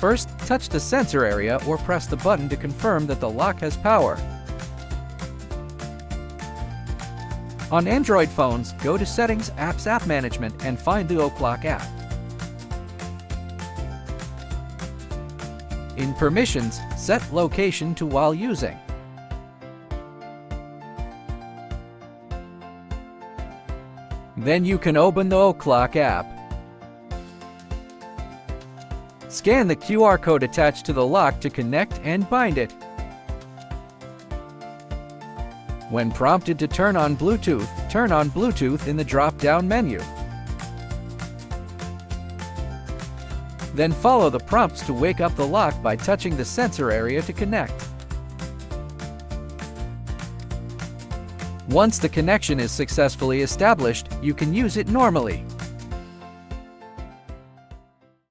First, touch the sensor area or press the button to confirm that the lock has power. On Android phones, go to Settings, Apps, App Management, and find the OakLock app. In Permissions, set Location to While Using. Then you can open the OakLock app. Scan the QR code attached to the lock to connect and bind it. When prompted to turn on Bluetooth in the drop-down menu. Then follow the prompts to wake up the lock by touching the sensor area to connect. Once the connection is successfully established, you can use it normally.